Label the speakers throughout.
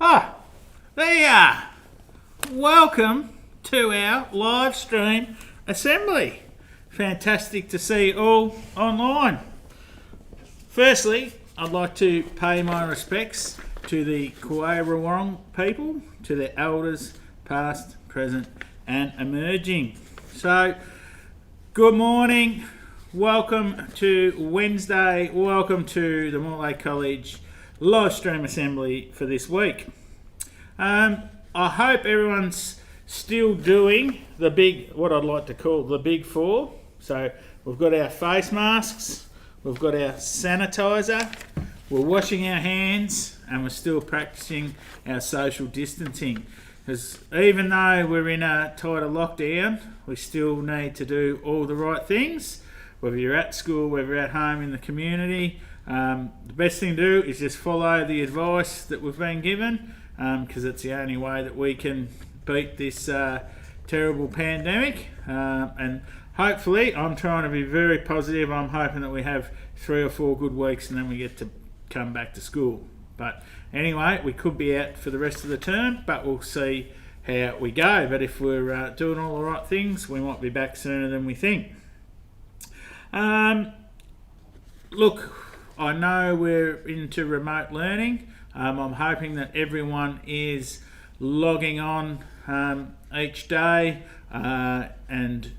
Speaker 1: Ah, there you are. Welcome to our live stream assembly. Fantastic to see you all online. Firstly, I'd like to pay my respects to the Kuwarawong people, to their elders, past, present and emerging. So, good morning. Welcome to Wednesday. Welcome to the Mortlake College live stream assembly for this week. I hope everyone's still doing what I'd like to call the big four. So we've got our face masks, we've got our sanitizer, we're washing our hands, and we're still practicing our social distancing. Because even though we're in a tighter lockdown, we still need to do all the right things. Whether you're at school, whether you're at home in the community, the best thing to do is just follow the advice that we've been given, because it's the only way that we can beat this terrible pandemic. And hopefully, I'm trying to be very positive. I'm hoping that we have 3 or 4 good weeks and then we get to come back to school. But anyway, we could be out for the rest of the term, but we'll see how we go. But if we're doing all the right things, we might be back sooner than we think. Look, I know we're into remote learning. I'm hoping that everyone is logging on each day and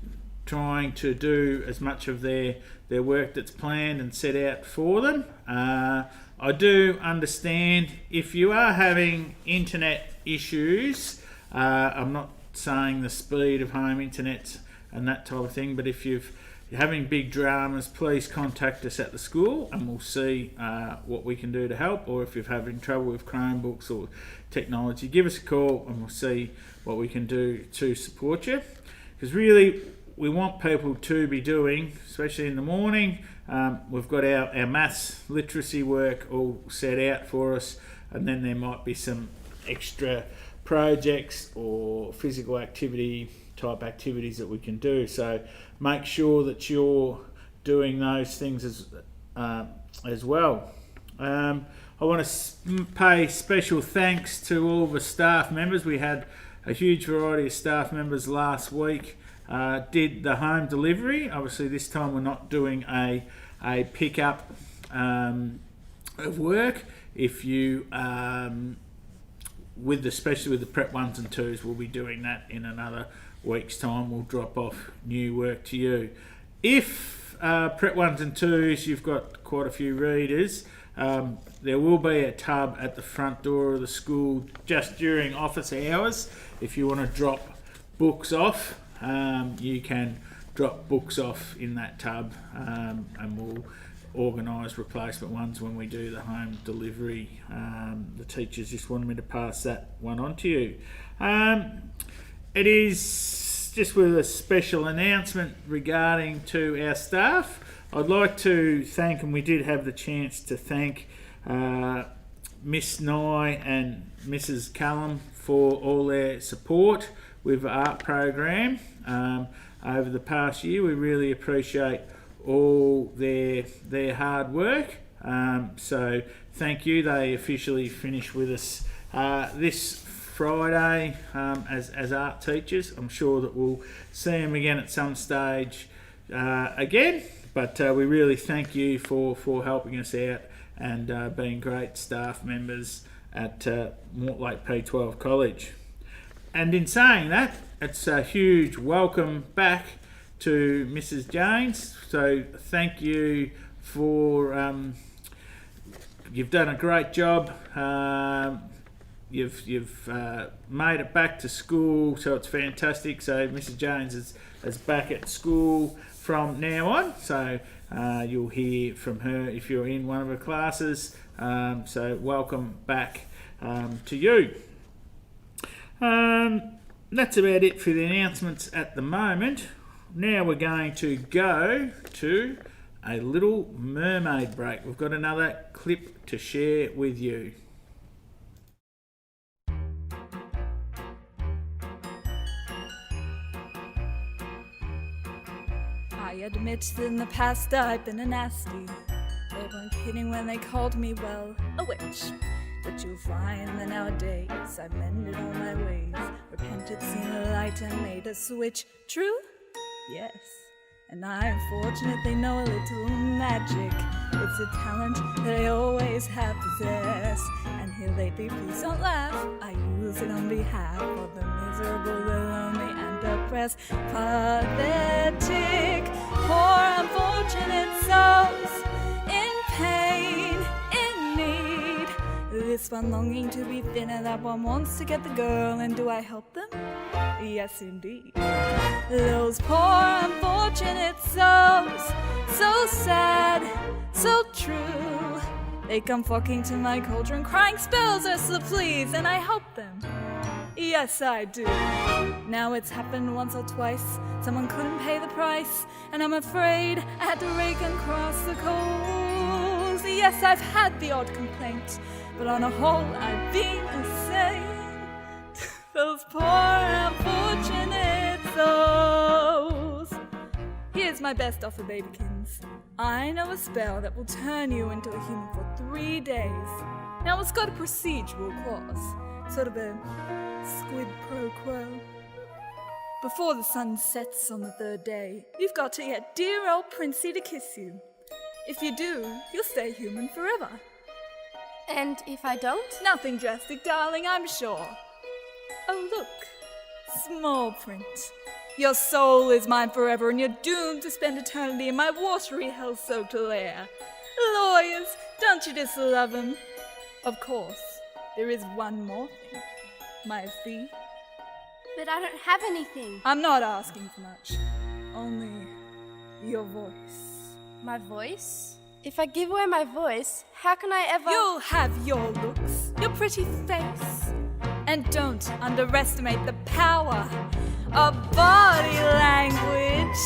Speaker 1: trying to do as much of their work that's planned and set out for them. I do understand if you are having internet issues, I'm not saying the speed of home internet and that type of thing, but if you're having big dramas, please contact us at the school and we'll see what we can do to help. Or if you're having trouble with Chromebooks or technology, give us a call and we'll see what we can do to support you. Because really, we want people to be doing, especially in the morning, we've got our maths literacy work all set out for us, and then there might be some extra projects or physical activity type activities that we can do. So make sure that you're doing those things as well. I want to pay special thanks to all the staff members. We had a huge variety of staff members last week. Did the home delivery. Obviously this time we're not doing a pickup of work. If you especially with the prep 1s and 2s, we'll be doing that in another week's time. We'll drop off new work to you. If prep 1s and 2s, you've got quite a few readers, there will be a tub at the front door of the school just during office hours. If you want to drop books off, you can drop books off in that tub, and we'll organise replacement ones when we do the home delivery. The teachers just wanted me to pass that one on to you. It is just with a special announcement regarding to our staff. I'd like to thank, and we did have the chance to thank Miss Nye and Mrs. Callum for all their support with the art program over the past year. We really appreciate all their hard work. So thank you. They officially finish with us this Friday as art teachers. I'm sure that we'll see them again at some stage again, but we really thank you for helping us out and being great staff members at Mortlake P-12 College. And in saying that, it's a huge welcome back to Mrs. James. So thank you for you've done a great job. You've made it back to school, so it's fantastic. So Mrs. Jones is back at school from now on. So you'll hear from her if you're in one of her classes. So welcome back to you. That's about it for the announcements at the moment. Now we're going to go to a Little Mermaid break. We've got another clip to share with you.
Speaker 2: I admit that in the past I've been a nasty. They weren't kidding when they called me, well, a witch. But you'll find that nowadays I've mended all my ways, repented, seen the light, and made a switch. True? Yes. And I unfortunately know a little magic. It's a talent that I always have possessed. And here lately, please don't laugh, I use it on behalf of the miserable, the lonely, and oppressed. Pathetic, poor, unfortunate souls in pain, in need. This one longing to be thinner, that one wants to get the girl. And do I help them? Yes, indeed. Those poor, unfortunate souls, so sad, so true. They come flocking to my cauldron, crying spells, Ursula, please, and I help them. Yes, I do. Now it's happened once or twice. Someone couldn't pay the price, and I'm afraid I had to rake across the coals. Yes, I've had the odd complaint, but on a whole, I've been a saint. Those poor unfortunate souls. Here's my best offer, babykins. I know a spell that will turn you into a human for 3 days. Now it's got a procedural clause, sort of a squid pro quo. Before the sun sets on the 3rd day, you've got to get dear old Princey to kiss you. If you do, you'll stay human forever.
Speaker 3: And if I don't?
Speaker 2: Nothing drastic, darling, I'm sure. Oh, look. Small print. Your soul is mine forever, and you're doomed to spend eternity in my watery, hell-soaked lair. Lawyers, don't you just love them? Of course, there is one more thing. My fee.
Speaker 3: But I don't have anything.
Speaker 2: I'm not asking for much. Only your voice.
Speaker 3: My voice? If I give away my voice, how can I ever...
Speaker 2: You'll have your looks, your pretty face. And don't underestimate the power of body language.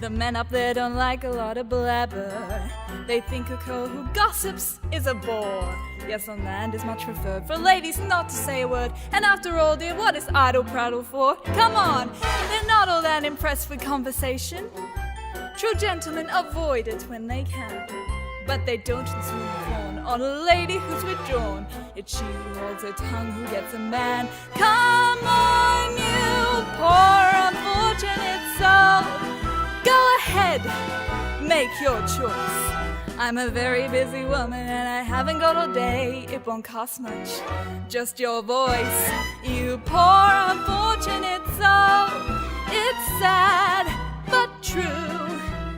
Speaker 2: The men up there don't like a lot of blabber. They think a girl who gossips is a bore. Yes, on land is much preferred for ladies not to say a word. And after all, dear, what is idle prattle for? Come on, they're not all that impressed with conversation. True gentlemen avoid it when they can, but they don't swoon fawn on a lady who's withdrawn. It's she who holds her tongue who gets a man. Come on, you poor unfortunate soul. Go ahead, make your choice. I'm a very busy woman and I haven't got all day. It won't cost much, just your voice. You poor unfortunate soul. It's sad, but true.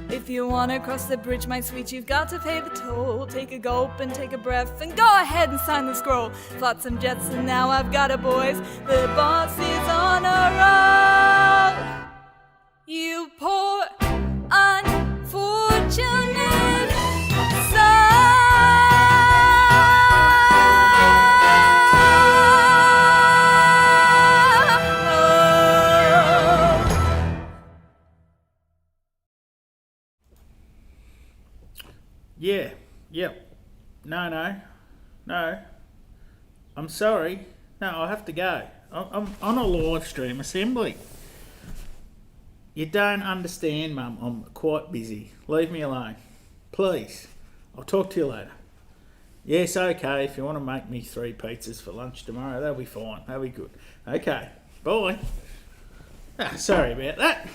Speaker 2: If you want to cross the bridge, my sweet, you've got to pay the toll. Take a gulp and take a breath and go ahead and sign the scroll. Flotsam Jetsam, now I've got it, boys. The boss is on a roll. You poor unfortunate soul.
Speaker 1: Yeah, yep. No. I'm sorry. No, I have to go. I'm on a live stream assembly. You don't understand, Mum. I'm quite busy. Leave me alone. Please. I'll talk to you later. Yes, okay. If you want to make me 3 pizzas for lunch tomorrow, that'll be fine. That'll be good. Okay. Bye. Sorry about that.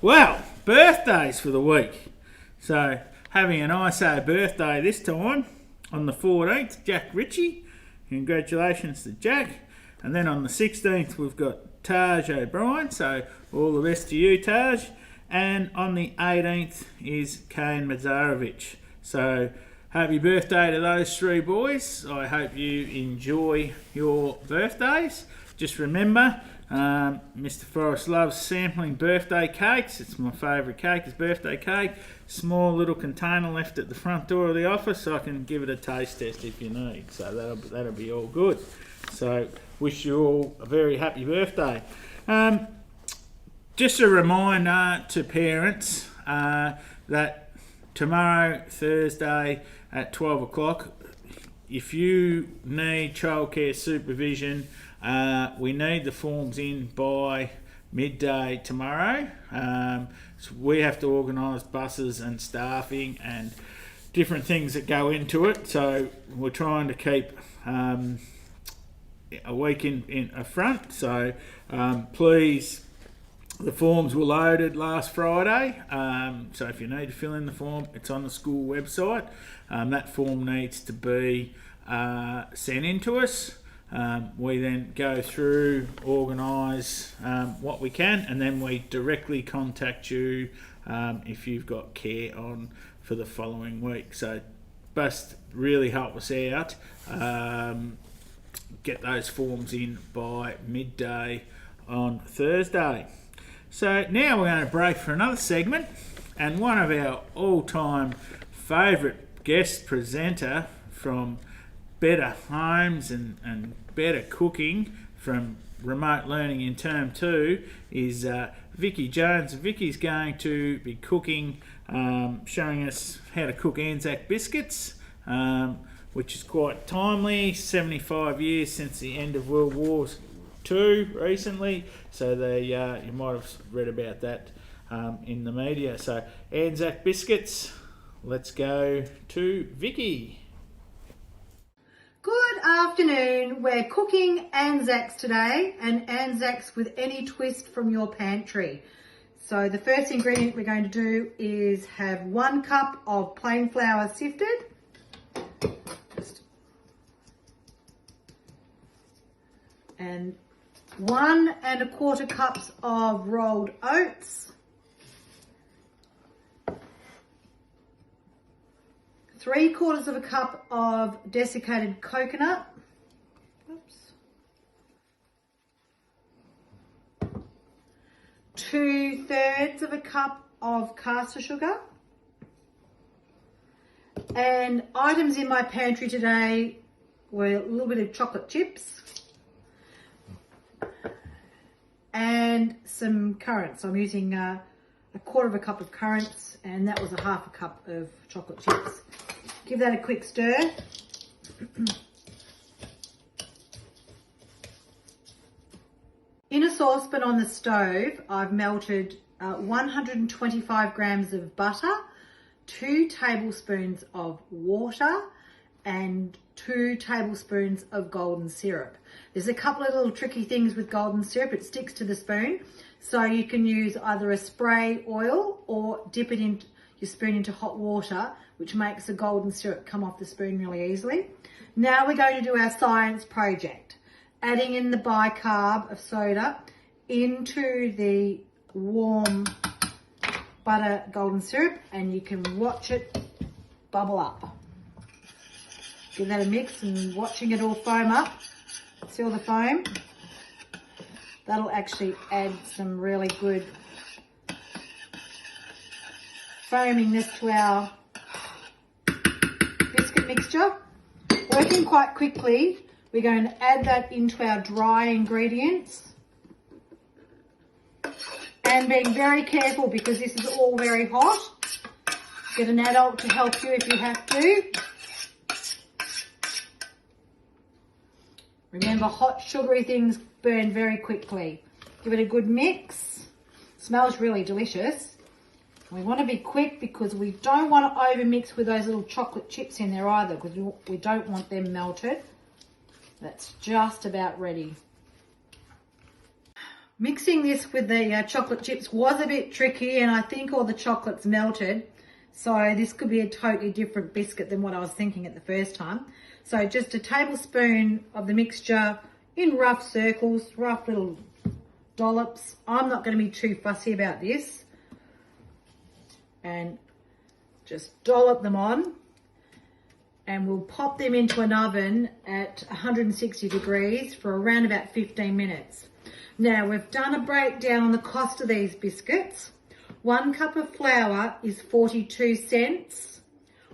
Speaker 1: Well, birthdays for the week. So, having a nice birthday this time on the 14th, Jack Ritchie. Congratulations to Jack. And then on the 16th, we've got Taj O'Brien. So, all the best to you, Taj. And on the 18th is Kane Mazarovic. So, happy birthday to those 3 boys. I hope you enjoy your birthdays. Just remember, Mr. Forrest loves sampling birthday cakes. It's my favourite cake, is birthday cake. Small little container left at the front door of the office, so I can give it a taste test if you need. So that'll be all good. So wish you all a very happy birthday. Just a reminder to parents that tomorrow, Thursday at 12 o'clock, if you need childcare supervision, we need the forms in by midday tomorrow. So we have to organise buses and staffing and different things that go into it. So we're trying to keep a week in front. So please, the forms were loaded last Friday. So if you need to fill in the form, it's on the school website. That form needs to be sent in to us. We then go through, organise what we can, and then we directly contact you if you've got care on for the following week. So best really help us out. Get those forms in by midday on Thursday. So now we're going to break for another segment, and one of our all-time favourite guest presenter from Better Homes and Better Cooking from Remote Learning in Term 2 is Vicky Jones. Vicky's going to be cooking, showing us how to cook Anzac biscuits, which is quite timely. 75 years since the end of World War II recently, so you might have read about that in the media. So Anzac biscuits, let's go to Vicky.
Speaker 4: Good afternoon. We're cooking Anzacs today, and Anzacs with any twist from your pantry. So the first ingredient we're going to do is have 1 cup of plain flour sifted, and 1 1/4 cups of rolled oats, 3/4 cup of desiccated coconut, 2/3 cup of caster sugar, and items in my pantry today were a little bit of chocolate chips and some currants. I'm using a 1/4 cup of currants, and that was a 1/2 cup of chocolate chips. Give that a quick stir. In a saucepan on the stove, I've melted 125 grams of butter, 2 tablespoons of water, and 2 tablespoons of golden syrup. There's a couple of little tricky things with golden syrup. It sticks to the spoon, so you can use either a spray oil or dip it in your spoon into hot water, which makes the golden syrup come off the spoon really easily. Now we're going to do our science project, adding in the bicarb of soda into the warm butter golden syrup, and you can watch it bubble up. Give that a mix, and watching it all foam up. See all the foam? That'll actually add some really good foaminess to our biscuit mixture. Working quite quickly, we're going to add that into our dry ingredients. And being very careful because this is all very hot. Get an adult to help you if you have to. Remember, hot sugary things burn very quickly. Give it a good mix. Smells really delicious. We want to be quick because we don't want to overmix with those little chocolate chips in there either, because we don't want them melted. That's just about ready. Mixing this with the chocolate chips was a bit tricky, and I think all the chocolate's melted. So this could be a totally different biscuit than what I was thinking at the first time. So just a tablespoon of the mixture in rough circles, rough little dollops. I'm not going to be too fussy about this. And just dollop them on. And we'll pop them into an oven at 160 degrees for around about 15 minutes. Now we've done a breakdown on the cost of these biscuits. 1 cup of flour is 42 cents.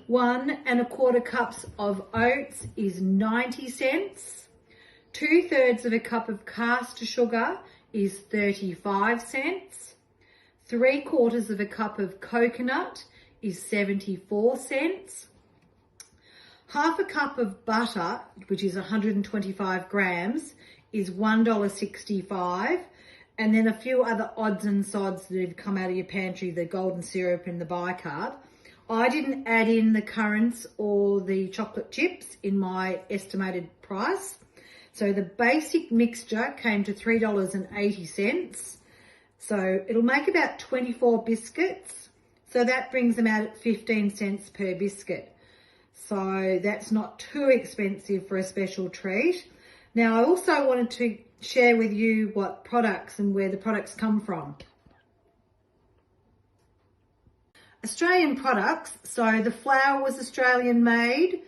Speaker 4: 1 1/4 cups of oats is 90 cents. 2/3 cup of caster sugar is 35 cents. 3/4 cup of coconut is 74 cents. 1/2 cup of butter, which is 125 grams, is $1.65. And then a few other odds and sods that have come out of your pantry, the golden syrup and the bicarb. I didn't add in the currants or the chocolate chips in my estimated price. So the basic mixture came to $3.80. So it'll make about 24 biscuits. So that brings them out at 15 cents per biscuit. So that's not too expensive for a special treat. Now I also wanted to share with you what products and where the products come from. Australian products, so the flour was Australian made,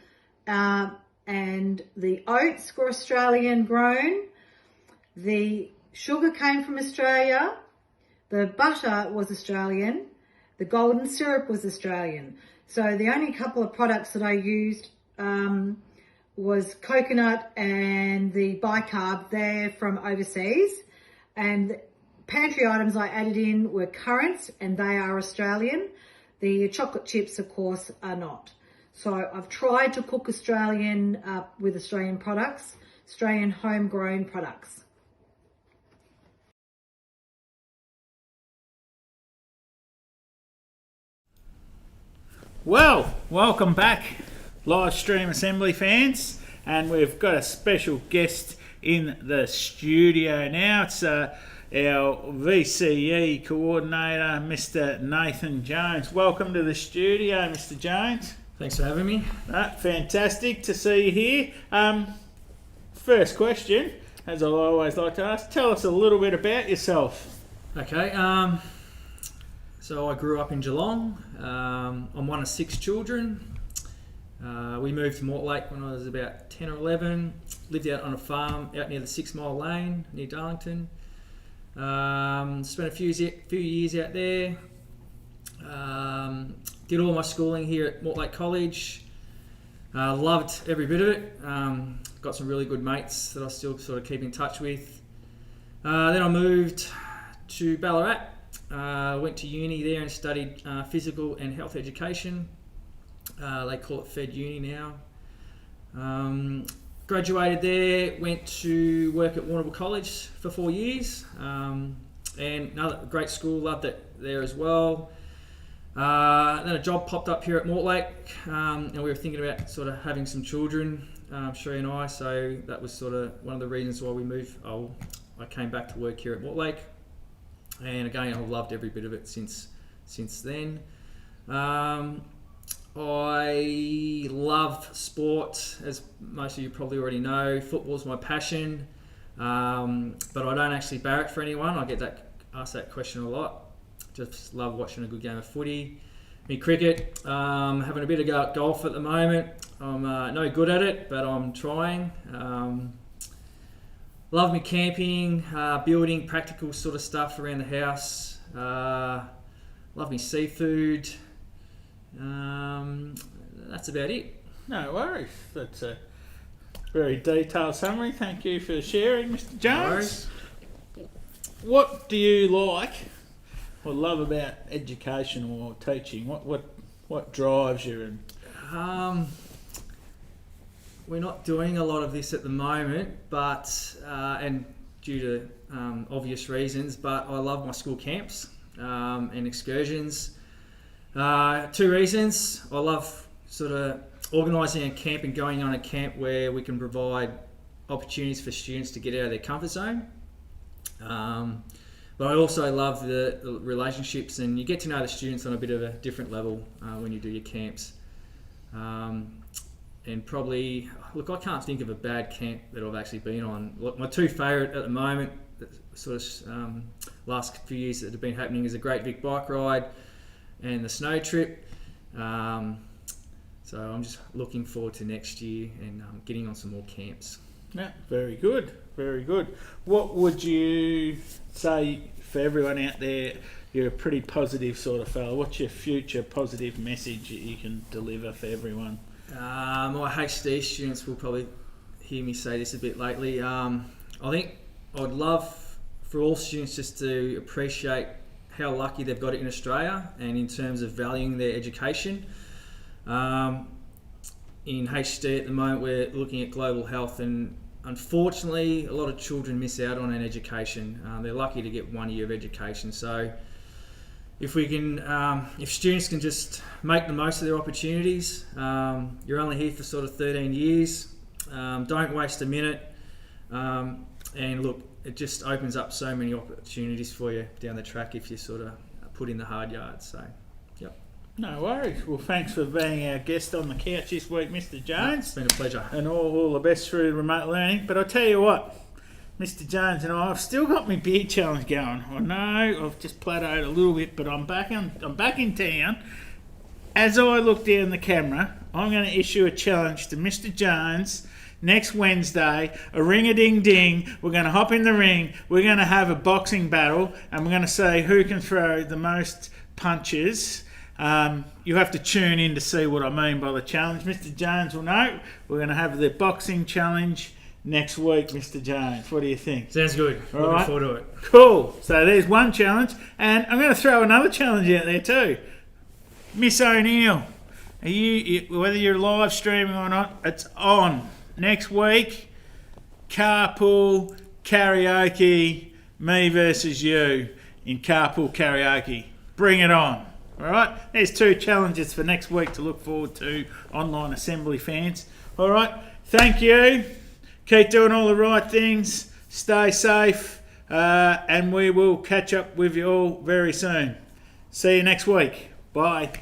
Speaker 4: and the oats were Australian grown. The sugar came from Australia. The butter was Australian. The golden syrup was Australian. So the only couple of products that I used was coconut and the bicarb. They're from overseas. And the pantry items I added in were currants, and they are Australian. The chocolate chips, of course, are not. So I've tried to cook Australian with Australian products, Australian homegrown products.
Speaker 1: Well, welcome back, live stream assembly fans, and we've got a special guest in the studio now. It's our VCE coordinator, Mr. Nathan Jones. Welcome to the studio, Mr. Jones.
Speaker 5: Thanks for having me.
Speaker 1: Fantastic to see you here. First question, as I always like to ask, tell us a little bit about yourself.
Speaker 5: Okay, so I grew up in Geelong. I'm one of 6 children. We moved to Mortlake when I was about 10 or 11. Lived out on a farm out near the 6 Mile Lane near Darlington. Spent a few years out there. Did all my schooling here at Mortlake College. Loved every bit of it. Got some really good mates that I still sort of keep in touch with. Then I moved to Ballarat. Went to uni there and studied physical and health education. They call it Fed Uni now. Graduated there, went to work at Warrnambool College for 4 years. And another great school, loved it there as well. Then a job popped up here at Mortlake, and we were thinking about sort of having some children, Sheree and I, so that was sort of one of the reasons why we moved. I came back to work here at Mortlake, and again, I've loved every bit of it since then. I love sport, as most of you probably already know. Football's my passion, but I don't actually barrack for anyone. I get asked that question a lot. Just love watching a good game of footy. Me cricket, having a bit of go at golf at the moment. I'm no good at it, but I'm trying. Love me camping, building, practical sort of stuff around the house. Love me seafood. That's about it.
Speaker 1: No worries. That's a very detailed summary. Thank you for sharing, Mr. Jones.
Speaker 5: No worries.
Speaker 1: What do you like or love about education or teaching? What drives you?
Speaker 5: We're not doing a lot of this at the moment, but and due to obvious reasons. But I love my school camps and excursions. 2 reasons. I love sort of organising a camp and going on a camp where we can provide opportunities for students to get out of their comfort zone. But I also love the relationships, and you get to know the students on a bit of a different level when you do your camps. And probably, look, I can't think of a bad camp that I've actually been on. Look, my 2 favourite at the moment, sort of last few years that have been happening, is a Great Vic bike ride and the snow trip. So I'm just looking forward to next year and getting on some more camps.
Speaker 1: Yeah, very good, very good. What would you say for everyone out there? You're a pretty positive sort of fellow. What's your future positive message that you can deliver for everyone?
Speaker 5: My HD students will probably hear me say this a bit lately. I think I'd love for all students just to appreciate how lucky they've got it in Australia, and in terms of valuing their education. In HD at the moment, we're looking at global health, and unfortunately a lot of children miss out on an education. They're lucky to get 1 year of education, so if we can, if students can just make the most of their opportunities. You're only here for sort of 13 years. Don't waste a minute. And look, it just opens up so many opportunities for you down the track if you sort of put in the hard yards. So, yep.
Speaker 1: No worries. Well, thanks for being our guest on the couch this week, Mr. Jones.
Speaker 5: It's been a pleasure.
Speaker 1: And all the best through remote learning. But I'll tell you what, Mr. Jones and I've still got my beer challenge going. I know I've just plateaued a little bit, but I'm back in town. As I look down the camera, I'm going to issue a challenge to Mr. Jones next Wednesday. A ring-a-ding-ding. We're going to hop in the ring. We're going to have a boxing battle, and we're going to say who can throw the most punches. You have to tune in to see what I mean by the challenge. Mr. Jones will know. We're going to have the boxing challenge next week, Mr. Jones. What do you think?
Speaker 5: Sounds good.
Speaker 1: All
Speaker 5: Looking
Speaker 1: right.
Speaker 5: forward to it.
Speaker 1: Cool. So there's one challenge, and I'm going to throw another challenge out there too. Miss O'Neill, whether you're live streaming or not, it's on next week. Carpool karaoke, me versus you in carpool karaoke. Bring it on. All right. There's 2 challenges for next week to look forward to, online assembly fans. All right. Thank you. Keep doing all the right things. Stay safe. And we will catch up with you all very soon. See you next week. Bye.